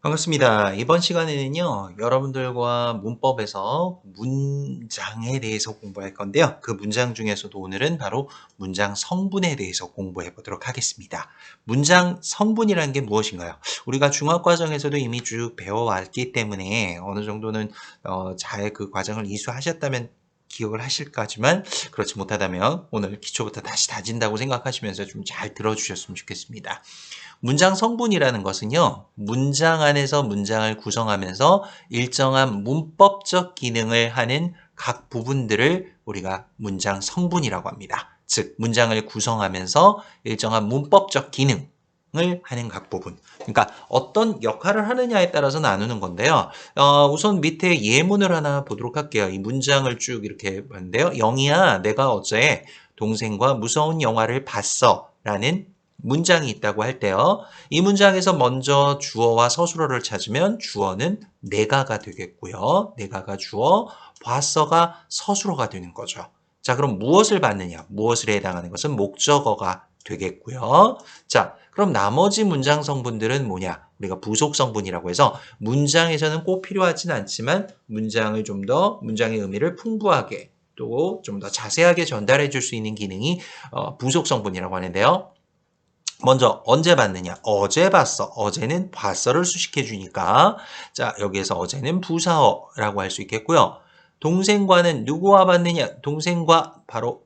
반갑습니다. 이번 시간에는요, 여러분들과 문법에서 문장에 대해서 공부할 건데요. 그 문장 중에서도 오늘은 바로 문장 성분에 대해서 공부해 보도록 하겠습니다. 문장 성분이라는 게 무엇인가요? 우리가 중학과정에서도 이미 쭉 배워왔기 때문에 어느 정도는 잘 그 과정을 이수하셨다면 기억을 하실 거지만 그렇지 못하다면 오늘 기초부터 다시 다진다고 생각하시면서 좀 잘 들어주셨으면 좋겠습니다. 문장 성분이라는 것은요, 문장 안에서 문장을 구성하면서 일정한 문법적 기능을 하는 각 부분들을 우리가 문장 성분이라고 합니다. 즉, 문장을 구성하면서 일정한 문법적 기능을 하는 각 부분. 그러니까 어떤 역할을 하느냐에 따라서 나누는 건데요. 우선 밑에 예문을 하나 보도록 할게요. 이 문장을 쭉 이렇게 봤는데요. 영희야, 내가 어제 동생과 무서운 영화를 봤어. 라는 문장이 있다고 할 때요. 이 문장에서 먼저 주어와 서술어를 찾으면 주어는 내가가 되겠고요. 내가가 주어, 봤어가 서술어가 되는 거죠. 자, 그럼 무엇을 받느냐? 무엇을 해당하는 것은 목적어가 되겠고요. 자, 그럼 나머지 문장 성분들은 뭐냐? 우리가 부속 성분이라고 해서 문장에서는 꼭 필요하진 않지만 문장을 좀 더 문장의 의미를 풍부하게 또 좀 더 자세하게 전달해 줄 수 있는 기능이 부속 성분이라고 하는데요. 먼저 언제 봤느냐? 어제 봤어. 어제는 봤어를 수식해 주니까 자, 여기에서 어제는 부사어라고 할 수 있겠고요. 동생과는 누구와 봤느냐? 동생과 바로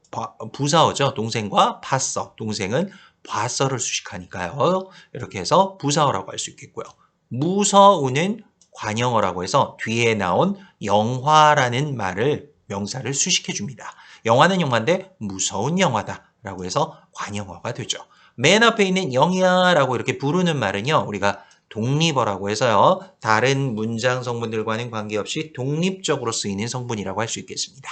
부사어죠. 동생과 봤어. 동생은 봤어를 수식하니까요. 이렇게 해서 부사어라고 할 수 있겠고요. 무서우는 관형어라고 해서 뒤에 나온 영화라는 말을 명사를 수식해 줍니다. 영화는 영화인데 무서운 영화다라고 해서 관형어가 되죠. 맨 앞에 있는 영희야라고 이렇게 부르는 말은요, 우리가 독립어라고 해서요, 다른 문장 성분들과는 관계없이 독립적으로 쓰이는 성분이라고 할 수 있겠습니다.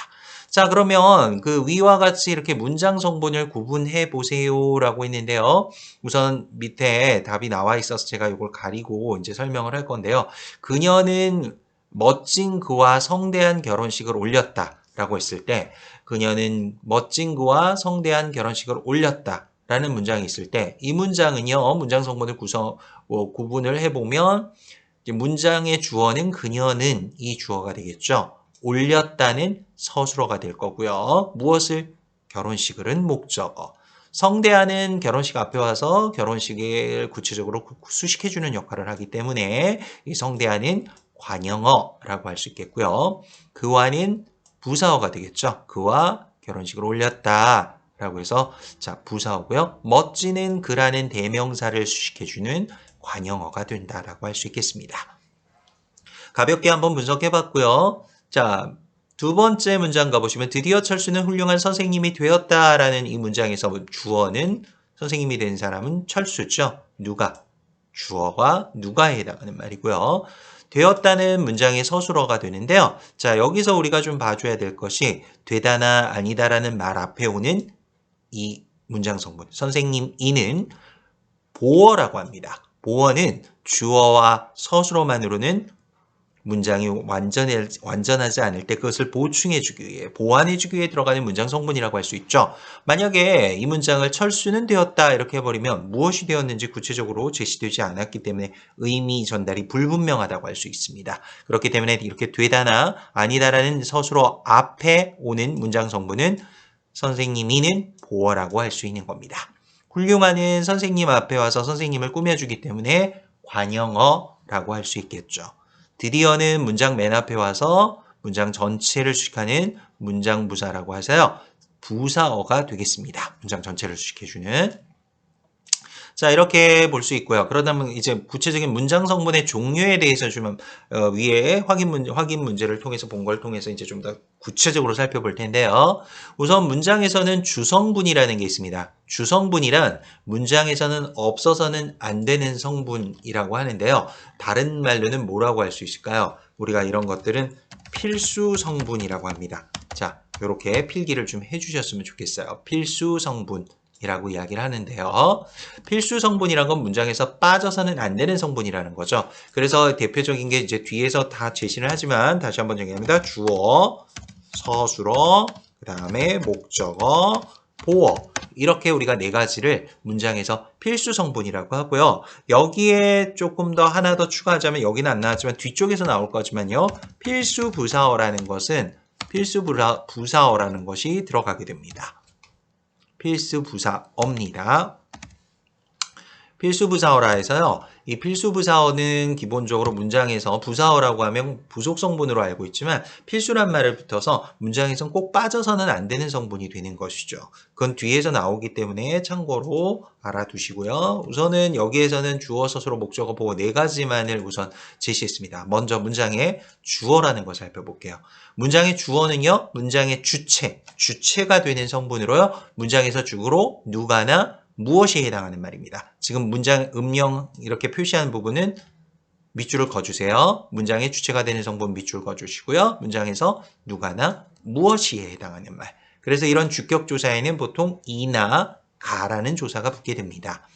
자, 그러면 그 위와 같이 이렇게 문장 성분을 구분해 보세요라고 했는데요. 우선 밑에 답이 나와 있어서 제가 이걸 가리고 이제 설명을 할 건데요. 그녀는 멋진 그와 성대한 결혼식을 올렸다라고 했을 때, 그녀는 멋진 그와 성대한 결혼식을 올렸다. 라는 문장이 있을 때, 이 문장은요, 문장 성분을 구분을 해보면, 문장의 주어는 그녀는 이 주어가 되겠죠. 올렸다는 서술어가 될 거고요. 무엇을? 결혼식을은 목적어. 성대하는 결혼식 앞에 와서 결혼식을 구체적으로 수식해주는 역할을 하기 때문에 이 성대하는 관형어라고 할 수 있겠고요. 그와는 부사어가 되겠죠. 그와 결혼식을 올렸다. 라고 해서 자, 부사어고요. 멋지는 그라는 대명사를 수식해주는 관형어가 된다라고 할 수 있겠습니다. 가볍게 한번 분석해 봤고요. 자, 두 번째 문장 가보시면 드디어 철수는 훌륭한 선생님이 되었다라는 이 문장에서 주어는 선생님이 된 사람은 철수죠. 누가? 주어가 누가에 해당하는 말이고요. 되었다는 문장의 서술어가 되는데요. 자, 여기서 우리가 좀 봐줘야 될 것이 되다나 아니다라는 말 앞에 오는 이 문장 성분, 선생님 이는 보어라고 합니다. 보어는 주어와 서술어만으로는 문장이 완전하지 않을 때 그것을 보충해주기 위해, 보완해주기 위해 들어가는 문장 성분이라고 할 수 있죠. 만약에 이 문장을 철수는 되었다 이렇게 해버리면 무엇이 되었는지 구체적으로 제시되지 않았기 때문에 의미 전달이 불분명하다고 할 수 있습니다. 그렇기 때문에 이렇게 되다나 아니다라는 서술어 앞에 오는 문장 성분은 선생님이는 보어라고 할 수 있는 겁니다. 훌륭한은 선생님 앞에 와서 선생님을 꾸며주기 때문에 관형어라고 할 수 있겠죠. 드디어는 문장 맨 앞에 와서 문장 전체를 수식하는 문장부사라고 해서요. 부사어가 되겠습니다. 문장 전체를 수식해주는. 자, 이렇게 볼 수 있고요. 그러다면 이제 구체적인 문장 성분의 종류에 대해서 좀 위에 확인 문제를 통해서 본 걸 통해서 이제 좀 더 구체적으로 살펴볼 텐데요. 우선 문장에서는 주성분이라는 게 있습니다. 주성분이란 문장에서는 없어서는 안 되는 성분이라고 하는데요. 다른 말로는 뭐라고 할 수 있을까요? 우리가 이런 것들은 필수 성분이라고 합니다. 자, 이렇게 필기를 좀 해주셨으면 좋겠어요. 필수 성분. 이라고 이야기를 하는데요. 필수 성분이란 건 문장에서 빠져서는 안 되는 성분이라는 거죠. 그래서 대표적인 게 이제 뒤에서 다 제시를 하지만 다시 한번 정리합니다. 주어, 서술어, 그 다음에 목적어, 보어. 이렇게 우리가 네 가지를 문장에서 필수 성분이라고 하고요. 여기에 조금 더 하나 더 추가하자면 여기는 안 나왔지만 뒤쪽에서 나올 거지만요. 필수 부사어라는 것은 부사어라는 것이 들어가게 됩니다. 필수 부사어입니다. 필수 부사어라 해서요. 이 필수 부사어는 기본적으로 문장에서 부사어라고 하면 부속 성분으로 알고 있지만 필수란 말을 붙어서 문장에선 꼭 빠져서는 안 되는 성분이 되는 것이죠. 그건 뒤에서 나오기 때문에 참고로 알아두시고요. 우선은 여기에서는 주어, 서술어, 목적어, 보어 네 가지만을 우선 제시했습니다. 먼저 문장의 주어라는 것을 살펴볼게요. 문장의 주어는요. 문장의 주체가 되는 성분으로요. 문장에서 주로 누가나 무엇이 해당하는 말입니다. 지금 문장 음령 이렇게 표시한 부분은 밑줄을 그어주세요. 문장의 주체가 되는 성분 밑줄 그어주시고요. 문장에서 누가나 무엇이 해당하는 말. 그래서 이런 주격 조사에는 보통 이나 가라는 조사가 붙게 됩니다.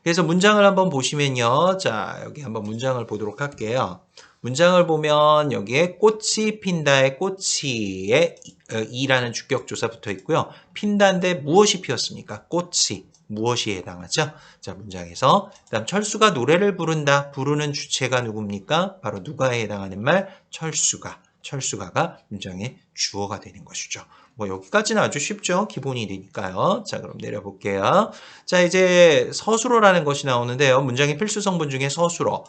그래서 문장을 한번 보시면요. 자, 여기 한번 문장을 보도록 할게요. 문장을 보면 여기에 꽃이 핀다의 꽃이에 이라는 주격 조사 붙어 있고요. 핀다인데 무엇이 피었습니까? 꽃이. 무엇이 해당하죠? 자, 문장에서 그다음 철수가 노래를 부른다. 부르는 주체가 누굽니까? 바로 누가에 해당하는 말 철수가가 문장의 주어가 되는 것이죠. 뭐 여기까지는 아주 쉽죠. 기본이 되니까요. 자, 그럼 내려볼게요. 자, 이제 서술어라는 것이 나오는데요. 문장의 필수 성분 중에 서술어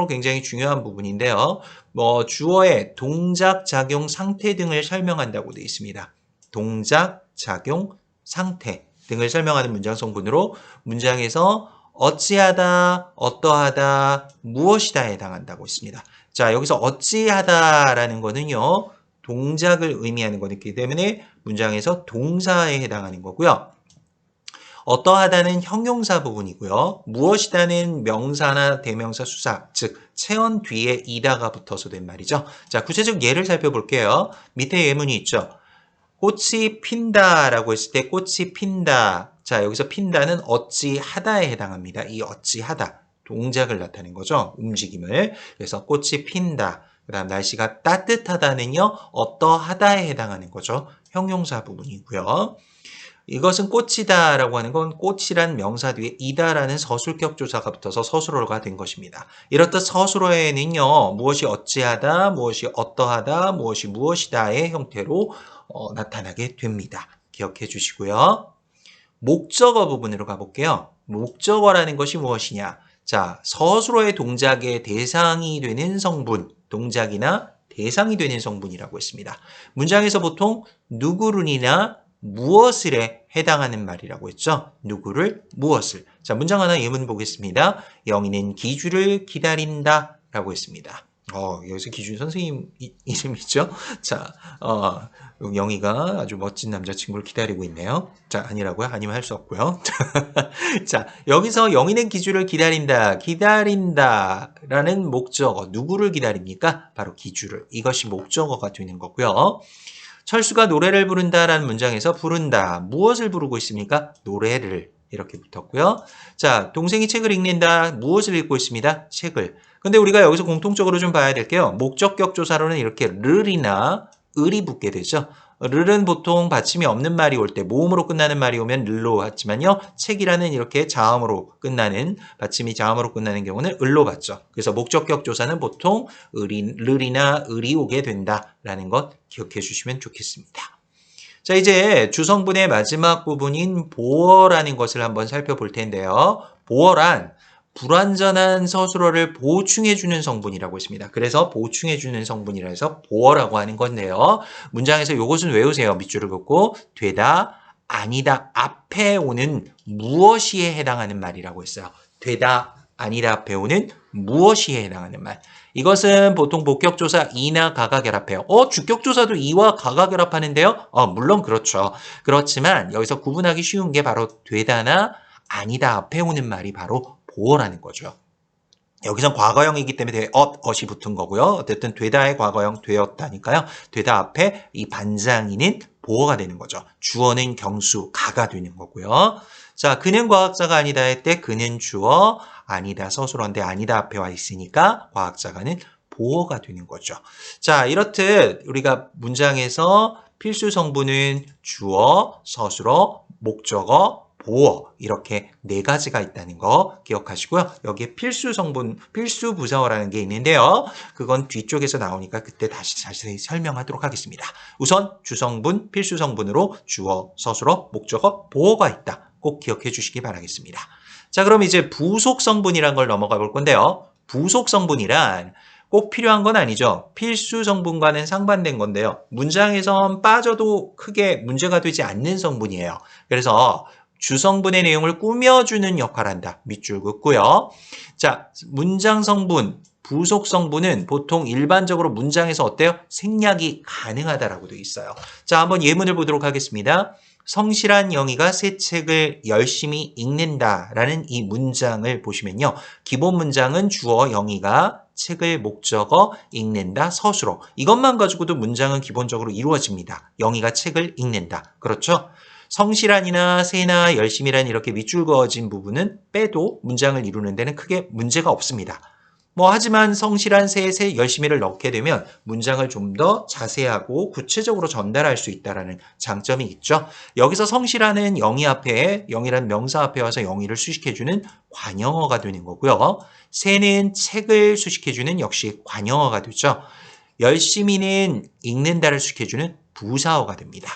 굉장히 중요한 부분인데요. 뭐 주어의 동작, 작용, 상태 등을 설명한다고 되어 있습니다. 동작, 작용, 상태 등을 설명하는 문장 성분으로 문장에서 어찌하다, 어떠하다, 무엇이다에 해당한다고 있습니다. 자, 여기서 어찌하다라는 거는요. 동작을 의미하는 거기 때문에 문장에서 동사에 해당하는 거고요. 어떠하다는 형용사 부분이고요. 무엇이다는 명사나 대명사 수사, 즉 체언 뒤에 이다가 붙어서 된 말이죠. 자, 구체적 예를 살펴볼게요. 밑에 예문이 있죠. 꽃이 핀다라고 했을 때 꽃이 핀다. 자, 여기서 핀다는 어찌하다에 해당합니다. 이 어찌하다. 동작을 나타낸 거죠. 움직임을. 그래서 꽃이 핀다. 그 다음 날씨가 따뜻하다는요. 어떠하다에 해당하는 거죠. 형용사 부분이고요. 이것은 꽃이다라고 하는 건 꽃이란 명사 뒤에 이다라는 서술격 조사가 붙어서 서술어가 된 것입니다. 이렇듯 서술어에는요. 무엇이 어찌하다, 무엇이 어떠하다, 무엇이 무엇이다의 형태로 나타나게 됩니다. 기억해 주시고요. 목적어 부분으로 가볼게요. 목적어라는 것이 무엇이냐? 자, 서술어의 동작의 대상이 되는 성분, 동작이나 대상이 되는 성분이라고 했습니다. 문장에서 보통 누구를이나 무엇을에 해당하는 말이라고 했죠. 누구를, 무엇을. 자, 문장 하나 예문 보겠습니다. 영희는 기주를 기다린다 라고 했습니다. 여기서 기준 선생님 이름이죠. 자, 영희가 아주 멋진 남자친구를 기다리고 있네요. 자, 아니라고요? 아니면 할 수 없고요. 자, 여기서 영희는 기주를 기다린다라는 목적어. 누구를 기다립니까? 바로 기주를. 이것이 목적어가 되는 거고요. 철수가 노래를 부른다라는 문장에서 부른다. 무엇을 부르고 있습니까? 노래를. 이렇게 붙었고요. 자, 동생이 책을 읽는다. 무엇을 읽고 있습니다? 책을. 근데 우리가 여기서 공통적으로 좀 봐야 될게요. 목적격 조사로는 이렇게 르이나 을이 붙게 되죠. 르는 보통 받침이 없는 말이 올 때 모음으로 끝나는 말이 오면 르로 하지만요. 책이라는 이렇게 자음으로 끝나는 받침이 자음으로 끝나는 경우는 을로 받죠. 그래서 목적격 조사는 보통 르이나 을이 오게 된다라는 것 기억해 주시면 좋겠습니다. 자, 이제 주성분의 마지막 부분인 보어라는 것을 한번 살펴볼 텐데요. 보어란 불완전한 서술어를 보충해주는 성분이라고 했습니다. 그래서 보충해주는 성분이라 해서 보어라고 하는 건데요. 문장에서 이것은 외우세요. 밑줄을 긋고 되다, 아니다, 앞에 오는 무엇이에 해당하는 말이라고 했어요. 되다, 아니다, 앞에 오는 무엇이에 해당하는 말. 이것은 보통 복격조사 이나 가가 결합해요. 주격조사도 이와 가가 결합하는데요. 물론 그렇죠. 그렇지만 여기서 구분하기 쉬운 게 바로 되다나 아니다 앞에 오는 말이 바로 보어라는 거죠. 여기선 과거형이기 때문에 엇이 붙은 거고요. 어쨌든 되다의 과거형 되었다니까요. 되다 앞에 이 반장이는 보어가 되는 거죠. 주어는 경수, 가가 되는 거고요. 자, 그는 과학자가 아니다 할 때 그는 주어, 아니다 서술어인데 아니다 앞에 와 있으니까 과학자가는 보어가 되는 거죠. 자, 이렇듯 우리가 문장에서 필수 성분은 주어, 서술어, 목적어, 보어 이렇게 네 가지가 있다는 거 기억하시고요. 여기에 필수 성분, 필수 부사어라는 게 있는데요. 그건 뒤쪽에서 나오니까 그때 다시 자세히 설명하도록 하겠습니다. 우선 주성분, 필수 성분으로 주어, 서술어, 목적어, 보어가 있다. 꼭 기억해 주시기 바라겠습니다. 자, 그럼 이제 부속 성분이란 걸 넘어가 볼 건데요. 부속 성분이란 꼭 필요한 건 아니죠. 필수 성분과는 상반된 건데요. 문장에선 빠져도 크게 문제가 되지 않는 성분이에요. 그래서 주성분의 내용을 꾸며주는 역할을 한다. 밑줄 긋고요. 자, 문장 성분, 부속 성분은 보통 일반적으로 문장에서 어때요? 생략이 가능하다라고 되어 있어요. 자, 한번 예문을 보도록 하겠습니다. 성실한 영희가 새 책을 열심히 읽는다라는 이 문장을 보시면요. 기본 문장은 주어 영희가 책을 목적어 읽는다 서술어. 이것만 가지고도 문장은 기본적으로 이루어집니다. 영희가 책을 읽는다. 그렇죠? 성실한이나 새나 열심히란 이렇게 밑줄 그어진 부분은 빼도 문장을 이루는 데는 크게 문제가 없습니다. 하지만 성실한 새에 열심히를 넣게 되면 문장을 좀 더 자세하고 구체적으로 전달할 수 있다는 장점이 있죠. 여기서 성실한은 영희 앞에, 영희란 명사 앞에 와서 영희를 수식해주는 관형어가 되는 거고요. 새는 책을 수식해주는 역시 관형어가 되죠. 열심히는 읽는다를 수식해주는 부사어가 됩니다.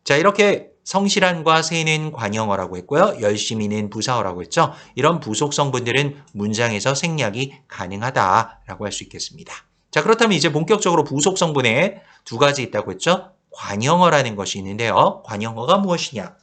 자, 이렇게 성실한과 새는 관형어라고 했고요. 열심히는 부사어라고 했죠. 이런 부속 성분들은 문장에서 생략이 가능하다라고 할 수 있겠습니다. 자, 그렇다면 이제 본격적으로 부속 성분에 두 가지 있다고 했죠. 관형어라는 것이 있는데요. 관형어가 무엇이냐?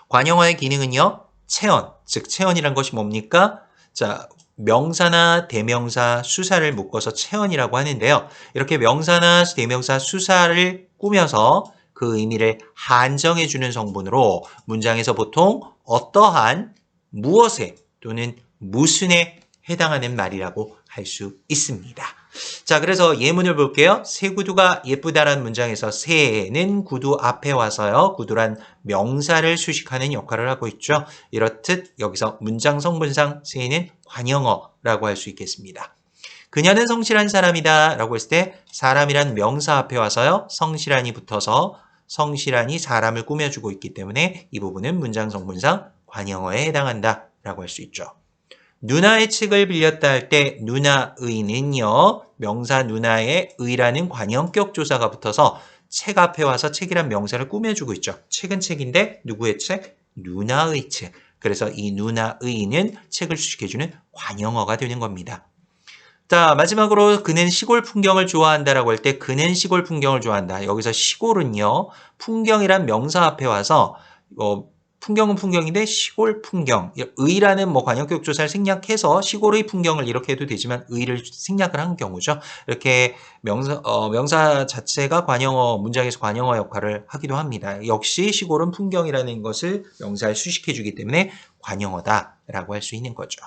관형어의 기능은요. 체언, 즉 체언이란 것이 뭡니까? 자, 명사나 대명사, 수사를 묶어서 체언이라고 하는데요. 이렇게 명사나 대명사, 수사를 꾸며서 그 의미를 한정해주는 성분으로 문장에서 보통 어떠한 무엇에 또는 무슨에 해당하는 말이라고 할 수 있습니다. 자, 그래서 예문을 볼게요. 새 구두가 예쁘다라는 문장에서 새는 구두 앞에 와서요. 구두란 명사를 수식하는 역할을 하고 있죠. 이렇듯 여기서 문장 성분상 새는 관형어라고 할 수 있겠습니다. 그녀는 성실한 사람이다 라고 했을 때 사람이란 명사 앞에 와서요. 성실한이 붙어서 성실한이 사람을 꾸며주고 있기 때문에 이 부분은 문장 성분상 관형어에 해당한다 라고 할 수 있죠. 누나의 책을 빌렸다 할 때 누나의는요. 명사 누나의 의라는 관형격 조사가 붙어서 책 앞에 와서 책이란 명사를 꾸며주고 있죠. 책은 책인데 누구의 책? 누나의 책. 그래서 이 누나의는 책을 수식해주는 관형어가 되는 겁니다. 자, 마지막으로 그는 시골 풍경을 좋아한다라고 할 때 그는 시골 풍경을 좋아한다. 여기서 시골은요. 풍경이란 명사 앞에 와서 풍경은 풍경인데 시골 풍경. 의라는 관형격 조사를 생략해서 시골의 풍경을 이렇게 해도 되지만 의를 생략을 한 경우죠. 이렇게 명사 자체가 관형어 문장에서 관형어 역할을 하기도 합니다. 역시 시골은 풍경이라는 것을 명사에 수식해 주기 때문에 관형어다라고 할 수 있는 거죠.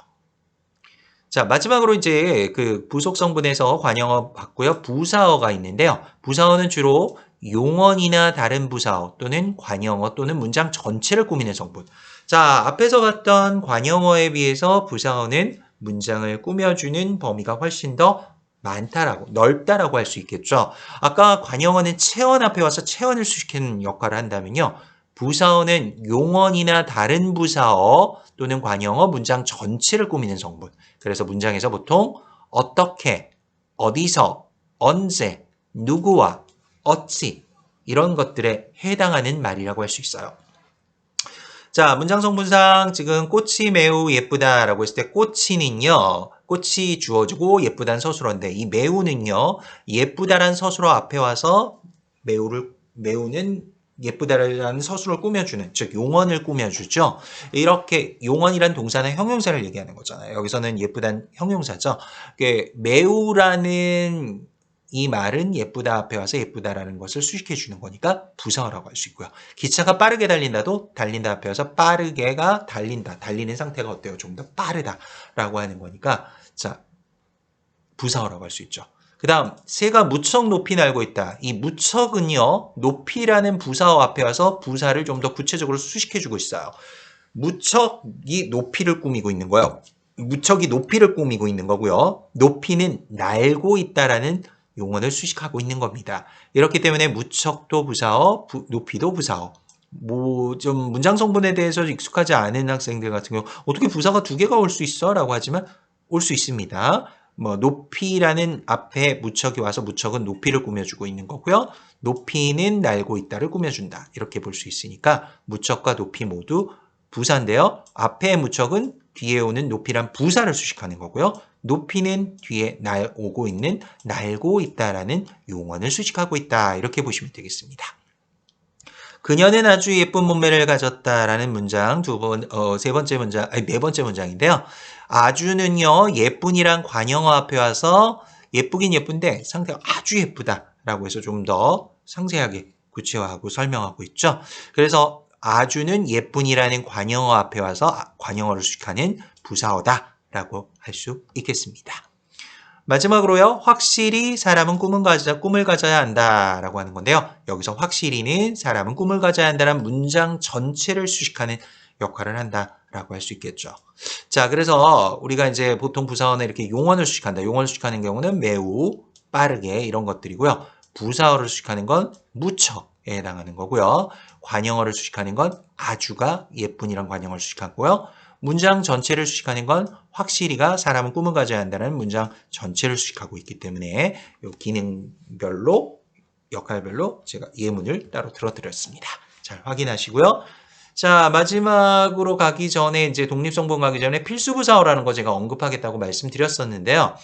자, 마지막으로 이제 그 부속 성분에서 관형어 봤고요. 부사어가 있는데요. 부사어는 주로 용언이나 다른 부사어 또는 관형어 또는 문장 전체를 꾸미는 성분. 자, 앞에서 봤던 관형어에 비해서 부사어는 문장을 꾸며주는 범위가 훨씬 더 넓다라고 할 수 있겠죠. 아까 관형어는 체언 앞에 와서 체언을 수식하는 역할을 한다면요. 부사어는 용언이나 다른 부사어 또는 관형어 문장 전체를 꾸미는 성분. 그래서 문장에서 보통 어떻게, 어디서, 언제, 누구와, 어찌 이런 것들에 해당하는 말이라고 할 수 있어요. 자, 문장 성분상 지금 꽃이 매우 예쁘다라고 했을 때 꽃이는요. 꽃이 주어지고 예쁘다는 서술어인데 이 매우는요. 예쁘다란 서술어 앞에 와서 매우는 예쁘다라는 서술을 꾸며주는, 즉 용언을 꾸며주죠. 이렇게 용언이란 동사는 형용사를 얘기하는 거잖아요. 여기서는 예쁘다는 형용사죠. 매우라는 이 말은 예쁘다 앞에 와서 예쁘다라는 것을 수식해 주는 거니까 부사어라고 할 수 있고요. 기차가 빠르게 달린다도 달린다 앞에 와서 빠르게가 달린다. 달리는 상태가 어때요? 좀 더 빠르다라고 하는 거니까 자 부사어라고 할 수 있죠. 그 다음 새가 무척 높이 날고 있다. 이 무척은요. 높이라는 부사어 앞에 와서 부사를 좀 더 구체적으로 수식해주고 있어요. 무척이 높이를 꾸미고 있는 거예요. 무척이 높이를 꾸미고 있는 거고요. 높이는 날고 있다라는 용언을 수식하고 있는 겁니다. 이렇기 때문에 무척도 부사어, 높이도 부사어. 좀 문장 성분에 대해서 익숙하지 않은 학생들 같은 경우 어떻게 부사가 두 개가 올 수 있어? 라고 하지만 올 수 있습니다. 뭐 높이라는 앞에 무척이 와서 무척은 높이를 꾸며주고 있는 거고요. 높이는 날고 있다를 꾸며준다. 이렇게 볼 수 있으니까 무척과 높이 모두 부사인데요. 앞에 무척은 뒤에 오는 높이란 부사를 수식하는 거고요. 높이는 뒤에 오고 있는 날고 있다라는 용언을 수식하고 있다. 이렇게 보시면 되겠습니다. 그녀는 아주 예쁜 몸매를 가졌다라는 문장 세 번째 문장, 아니 네 번째 문장인데요. 아주는요, 예쁜이란 관형어 앞에 와서 예쁘긴 예쁜데 상태가 아주 예쁘다라고 해서 좀 더 상세하게 구체화하고 설명하고 있죠. 그래서 아주는 예쁜이라는 관형어 앞에 와서 관형어를 수식하는 부사어다라고 할 수 있겠습니다. 마지막으로요. 확실히 사람은 꿈을 가져야 한다라고 하는 건데요. 여기서 확실히는 사람은 꿈을 가져야 한다는 문장 전체를 수식하는 역할을 한다라고 할 수 있겠죠. 자, 그래서 우리가 이제 보통 부사어는 이렇게 용언을 수식한다. 용언을 수식하는 경우는 매우, 빠르게 이런 것들이고요. 부사어를 수식하는 건 무척에 해당하는 거고요. 관형어를 수식하는 건 아주가 예쁜이란 관형어를 수식하고요. 문장 전체를 수식하는 건 확실히가 사람은 꿈을 가져야 한다는 문장 전체를 수식하고 있기 때문에 이 기능별로 역할별로 제가 예문을 따로 들어드렸습니다. 잘 확인하시고요. 자, 마지막으로 가기 전에 이제 독립성분 가기 전에 필수부사어라는 거 제가 언급하겠다고 말씀드렸었는데요.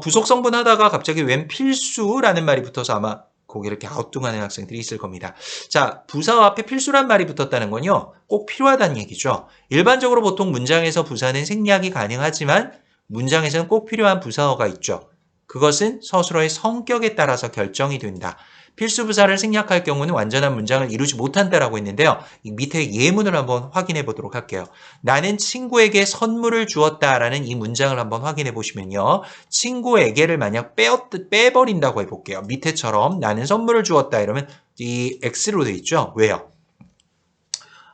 부속성분 하다가 갑자기 웬 필수라는 말이 붙어서 아마 고개를 이렇게 갸우뚱하는 학생들이 있을 겁니다. 자, 부사어 앞에 필수란 말이 붙었다는 건요. 꼭 필요하다는 얘기죠. 일반적으로 보통 문장에서 부사는 생략이 가능하지만 문장에서는 꼭 필요한 부사어가 있죠. 그것은 서술어의 성격에 따라서 결정이 된다. 필수 부사를 생략할 경우는 완전한 문장을 이루지 못한다라고 했는데요. 이 밑에 예문을 한번 확인해 보도록 할게요. 나는 친구에게 선물을 주었다라는 이 문장을 한번 확인해 보시면요. 친구에게를 만약 빼버린다고 해볼게요. 밑에처럼 나는 선물을 주었다 이러면 이 X로 돼 있죠. 왜요?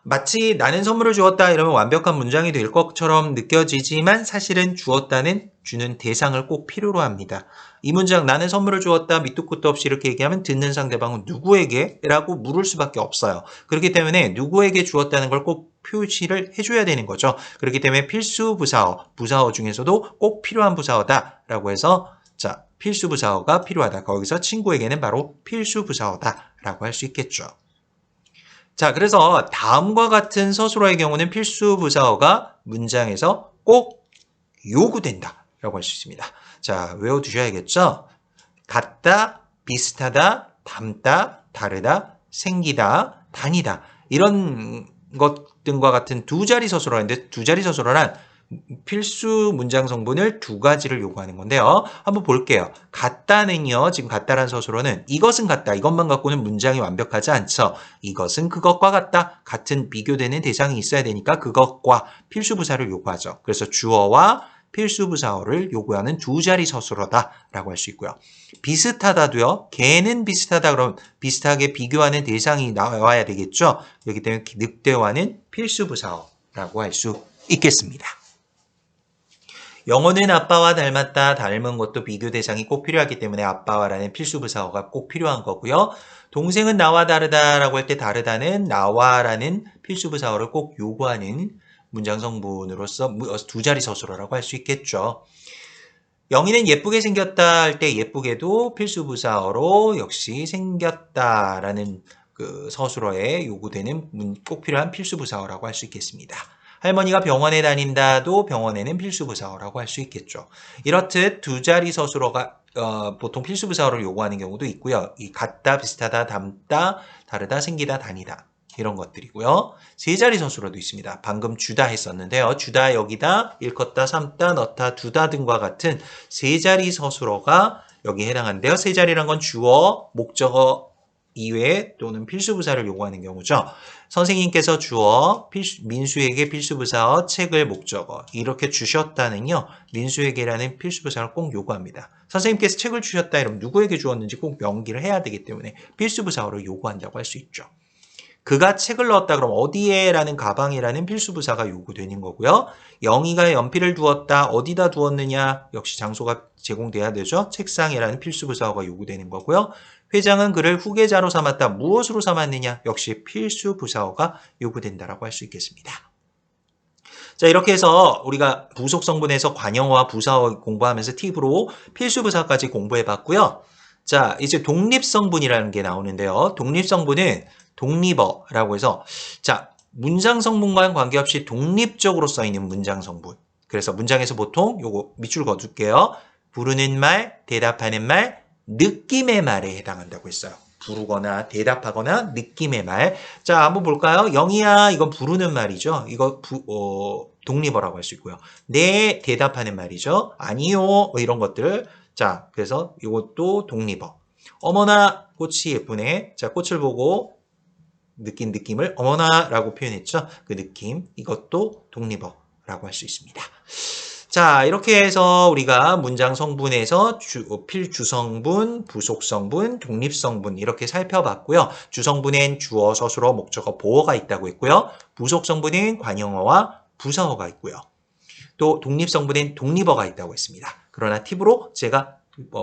마치 나는 선물을 주었다 이러면 완벽한 문장이 될 것처럼 느껴지지만 사실은 주었다는 주는 대상을 꼭 필요로 합니다. 이 문장 나는 선물을 주었다 밑도 끝도 없이 이렇게 얘기하면 듣는 상대방은 누구에게? 라고 물을 수밖에 없어요. 그렇기 때문에 누구에게 주었다는 걸 꼭 표시를 해줘야 되는 거죠. 그렇기 때문에 필수 부사어 중에서도 꼭 필요한 부사어다 라고 해서 자 필수 부사어가 필요하다. 거기서 친구에게는 바로 필수 부사어다 라고 할 수 있겠죠. 자, 그래서 다음과 같은 서술어의 경우는 필수 부사어가 문장에서 꼭 요구된다 라고 할 수 있습니다. 자, 외워두셔야겠죠? 같다, 비슷하다, 닮다, 다르다, 생기다, 다니다 이런 것 등과 같은 두 자리 서술어인데 두 자리 서술어란 필수 문장 성분을 두 가지를 요구하는 건데요. 한번 볼게요. 같다는요. 지금 같다란 서술어는 이것은 같다. 이것만 갖고는 문장이 완벽하지 않죠. 이것은 그것과 같다. 같은 비교되는 대상이 있어야 되니까 그것과 필수 부사를 요구하죠. 그래서 주어와 필수 부사어를 요구하는 두 자리 서술어다라고 할 수 있고요. 비슷하다도요. 걔는 비슷하다 그러면 비슷하게 비교하는 대상이 나와야 되겠죠. 그렇기 때문에 늑대와는 필수 부사어라고 할 수 있겠습니다. 영어는 아빠와 닮았다, 닮은 것도 비교 대상이 꼭 필요하기 때문에 아빠와라는 필수 부사어가 꼭 필요한 거고요. 동생은 나와 다르다라고 할 때 다르다는 나와라는 필수 부사어를 꼭 요구하는 문장 성분으로서 두 자리 서술어라고 할 수 있겠죠. 영희는 예쁘게 생겼다 할 때 예쁘게도 필수 부사어로 역시 생겼다라는 그 서술어에 요구되는 꼭 필요한 필수 부사어라고 할 수 있겠습니다. 할머니가 병원에 다닌다도 병원에는 필수부사어라고 할 수 있겠죠. 이렇듯 두 자리 서술어가 보통 필수부사어를 요구하는 경우도 있고요. 이 같다, 비슷하다, 닮다, 다르다, 생기다, 다니다 이런 것들이고요. 세 자리 서술어도 있습니다. 방금 주다 했었는데요. 주다, 여기다, 일컫다, 삼다, 넣다, 두다 등과 같은 세 자리 서술어가 여기에 해당하는데요. 세 자리란 건 주어, 목적어 이외에 또는 필수부사를 요구하는 경우죠. 선생님께서 주어, 민수에게 필수부사어, 책을 목적어 이렇게 주셨다는요. 민수에게라는 필수부사를 꼭 요구합니다. 선생님께서 책을 주셨다 이러면 누구에게 주었는지 꼭 명기를 해야 되기 때문에 필수부사어를 요구한다고 할 수 있죠. 그가 책을 넣었다 그럼 어디에 라는 가방이라는 필수부사가 요구되는 거고요. 영희가 연필을 두었다. 어디다 두었느냐? 역시 장소가 제공돼야 되죠. 책상이라는 필수부사가 요구되는 거고요. 회장은 그를 후계자로 삼았다. 무엇으로 삼았느냐? 역시 필수부사어가 요구된다라고 할 수 있겠습니다. 자, 이렇게 해서 우리가 부속성분에서 관형어와 부사어 공부하면서 팁으로 필수부사까지 공부해봤고요. 자, 이제 독립성분이라는 게 나오는데요. 독립성분은 독립어라고 해서 자, 문장 성분과는 관계없이 독립적으로 써있는 문장 성분. 그래서 문장에서 보통 요거 밑줄 그어둘게요. 부르는 말, 대답하는 말, 느낌의 말에 해당한다고 했어요. 부르거나 대답하거나 느낌의 말. 자, 한번 볼까요? 영희야, 이건 부르는 말이죠. 이거 독립어라고 할 수 있고요. 네, 대답하는 말이죠. 아니요, 뭐 이런 것들. 자, 그래서 이것도 독립어. 어머나, 꽃이 예쁘네. 자, 꽃을 보고 느낀 느낌을 어머나라고 표현했죠. 그 느낌, 이것도 독립어라고 할 수 있습니다. 자, 이렇게 해서 우리가 문장 성분에서 필주성분, 부속성분, 독립성분 이렇게 살펴봤고요. 주성분엔 주어, 서술어, 목적어, 보어가 있다고 했고요. 부속성분엔 관형어와 부사어가 있고요. 또 독립성분엔 독립어가 있다고 했습니다. 그러나 팁으로 제가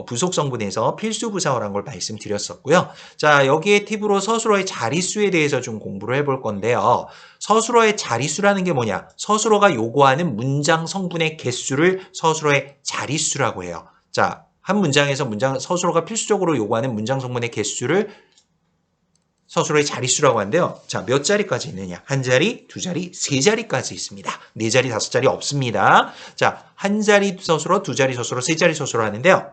부속성분에서 필수부사어란 걸 말씀드렸었고요. 자, 여기에 팁으로 서술어의 자릿수에 대해서 좀 공부를 해볼 건데요. 서술어의 자릿수라는 게 뭐냐? 서술어가 요구하는 문장 성분의 개수를 서술어의 자릿수라고 해요. 자, 한 문장에서 서술어가 필수적으로 요구하는 문장 성분의 개수를 서술어의 자릿수라고 하는데요. 자, 몇 자리까지 있느냐? 한 자리, 두 자리, 세 자리까지 있습니다. 네 자리, 다섯 자리 없습니다. 자, 한 자리 서술어, 두 자리 서술어, 세 자리 서술어 하는데요.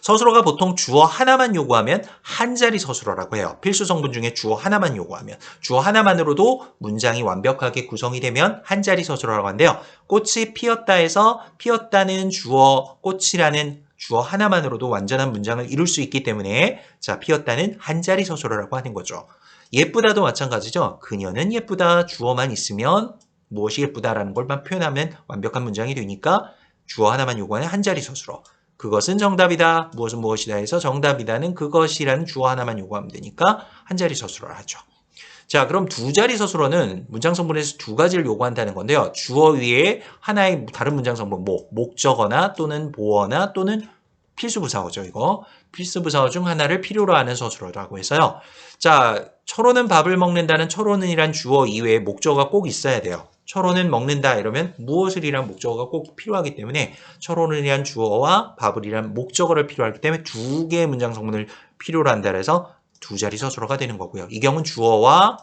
서술어가 보통 주어 하나만 요구하면 한 자리 서술어라고 해요. 필수 성분 중에 주어 하나만 요구하면. 주어 하나만으로도 문장이 완벽하게 구성이 되면 한 자리 서술어라고 하는데요. 꽃이 피었다에서 피었다는 주어, 꽃이라는 주어 하나만으로도 완전한 문장을 이룰 수 있기 때문에 자, 피었다는 한 자리 서술어라고 하는 거죠. 예쁘다도 마찬가지죠. 그녀는 예쁘다. 주어만 있으면 무엇이 예쁘다라는 걸만 표현하면 완벽한 문장이 되니까 주어 하나만 요구하는 한 자리 서술어. 그것은 정답이다. 무엇은 무엇이다 해서 정답이다는 그것이라는 주어 하나만 요구하면 되니까 한 자리 서술어를 하죠. 자, 그럼 두 자리 서술어는 문장 성분에서 두 가지를 요구한다는 건데요. 주어 위에 하나의 다른 문장 성분, 목적어나 또는 보어나 또는 필수부사어죠, 이거. 필수부사어 중 하나를 필요로 하는 서술어라고 해서요. 자, 철호는 밥을 먹는다는 철호는이란 주어 이외에 목적어가 꼭 있어야 돼요. 철호는 먹는다 이러면 무엇을 이란 목적어가 꼭 필요하기 때문에 철호는 이란 주어와 밥을 이란 목적어를 필요하기 때문에 두 개의 문장 성분을 필요로 한다 해서 두 자리 서술어가 되는 거고요. 이 경우는 주어와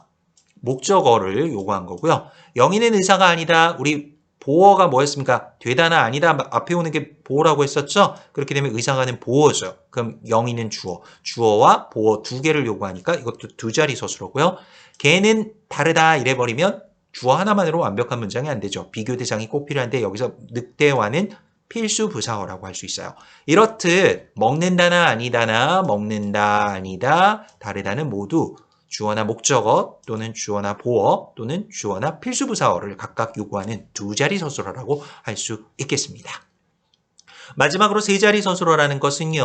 목적어를 요구한 거고요. 영희는 의사가 아니다. 우리 보어가 뭐였습니까? 되다나 아니다. 앞에 오는 게 보어라고 했었죠? 그렇게 되면 의사가는 보어죠. 그럼 영희는 주어. 주어와 보어 두 개를 요구하니까 이것도 두 자리 서술어고요. 걔는 다르다 이래버리면 주어 하나만으로 완벽한 문장이 안 되죠. 비교 대상이 꼭 필요한데 여기서 늑대와는 필수 부사어라고 할 수 있어요. 이렇듯 먹는다나 아니다나 먹는다 아니다 다르다는 모두 주어나 목적어 또는 주어나 보어 또는 주어나 필수 부사어를 각각 요구하는 두 자리 서술어라고 할 수 있겠습니다. 마지막으로 세 자리 서술어라는 것은요.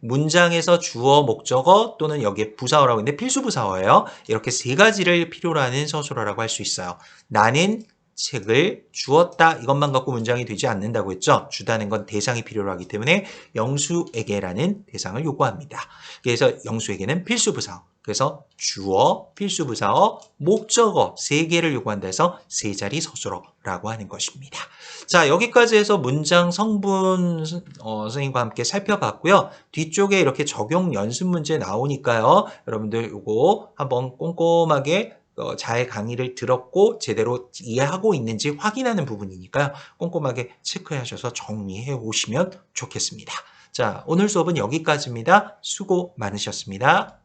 문장에서 주어, 목적어 또는 여기에 부사어라고 있는데 필수 부사어예요. 이렇게 세 가지를 필요로 하는 서술어라고 할 수 있어요. 나는 책을 주었다. 이것만 갖고 문장이 되지 않는다고 했죠. 주다는 건 대상이 필요로 하기 때문에 영수에게라는 대상을 요구합니다. 그래서 영수에게는 필수 부사어. 그래서 주어, 필수 부사어, 목적어 세 개를 요구한다 해서 세 자리 서술어라고 하는 것입니다. 자, 여기까지 해서 문장 성분 선생님과 함께 살펴봤고요. 뒤쪽에 이렇게 적용 연습 문제 나오니까요. 여러분들 이거 한번 꼼꼼하게 잘 강의를 들었고 제대로 이해하고 있는지 확인하는 부분이니까요. 꼼꼼하게 체크하셔서 정리해 오시면 좋겠습니다. 자, 오늘 수업은 여기까지입니다. 수고 많으셨습니다.